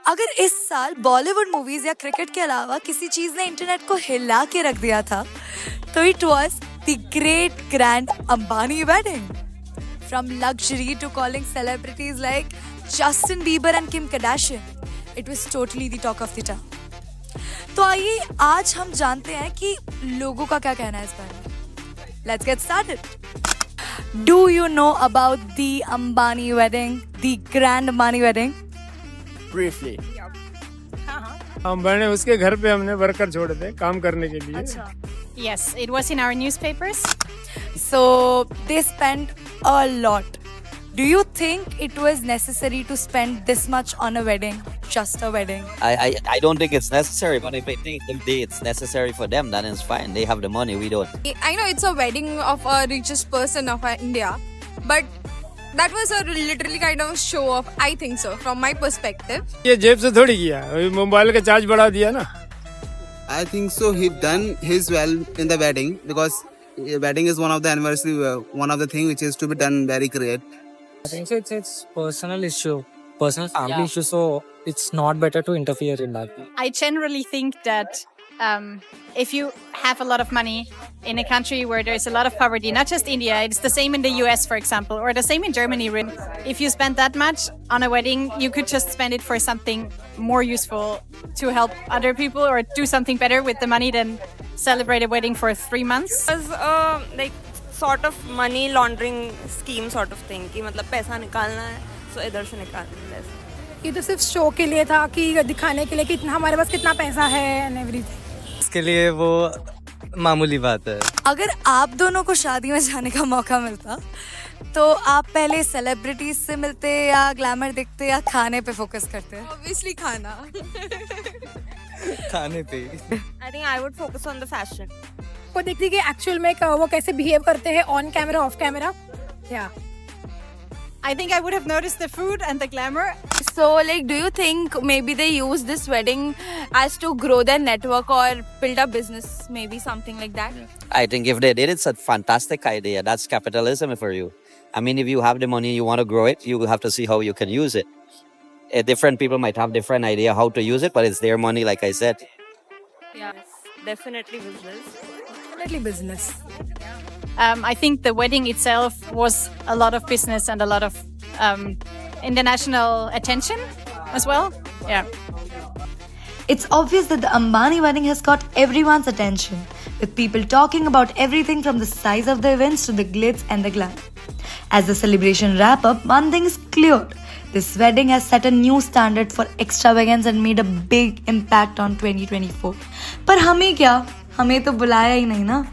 अगर इस साल बॉलीवुड मूवीज या क्रिकेट के अलावा किसी चीज ने इंटरनेट को हिला के रख दिया था तो it was the great grand Ambani wedding. From luxury to calling celebrities like Justin Bieber and Kim Kardashian, it was totally the talk of the town. तो आइए आज हम जानते हैं कि लोगों का क्या कहना है इस बारे में. Let's get started. Do you know about the Ambani wedding, the grand Ambani wedding? Briefly. हम बने उसके घर पे हमने वर्कर छोड़े थे काम करने के लिए. अच्छा. Yes, it was in our newspapers. So they spent a lot. Do you think it was necessary to spend this much on a wedding? Just a wedding? I don't think it's necessary, but if I think it's necessary for them, then it's fine. They have the money, we don't. I know it's a wedding of a richest person of India, but that was a literally kind of show off. I think so, from my perspective. ये जेब से थोड़ी किया, mobile का charge बढ़ा दिया ना. I think so. He done his well in the wedding because wedding is one of the anniversary, one of the thing which is to be done very great. I think so it's personal issue, personal family issue, so it's not better to interfere in that. I generally think that if you have a lot of money in a country where there's a lot of poverty, not just India, it's the same in the US, for example, or the same in Germany. If you spend that much on a wedding, you could just spend it for something more useful to help other people or do something better with the money than celebrate a wedding for 3 months. It was like sort of money laundering scheme sort of thing कि मतलब पैसा निकालना है so इधर से निकालना है. ये तो सिर्फ शो के लिए था कि दिखाने के लिए कि हमारे पास कितना पैसा है एंड एवरीथिंग. इसके लिए वो मामूली बात है. अगर आप दोनों को शादी में जाने का मौका मिलता तो आप पहले सेलिब्रिटीज से मिलते या ग्लैमर देखते या खाने पे फोकस करते? Obviously खाना. खाने पे. I think I would focus on the fashion. वो देखती कि एक्चुअल में वो कैसे बिहेव करते हैं ऑन कैमरा ऑफ कैमरा. या I think I would have noticed the food and the glamour. So like, do you think maybe they use this wedding as to grow their network or build a business, maybe something like that? I think if they did, it's a fantastic idea. That's capitalism for you. I mean, if you have the money, you want to grow it, you have to see how you can use it. Different people might have different idea how to use it, but it's their money, like I said. Yes, definitely business. Definitely business. I think the wedding itself was a lot of business and a lot of international attention as well. Yeah. It's obvious that the Ambani wedding has got everyone's attention, with people talking about everything from the size of the events to the glitz and the glam. As the celebration wrap up, one thing is clear. This wedding has set a new standard for extravagance and made a big impact on 2024. पर हमें क्या? हमें तो बुलाया ही नहीं ना.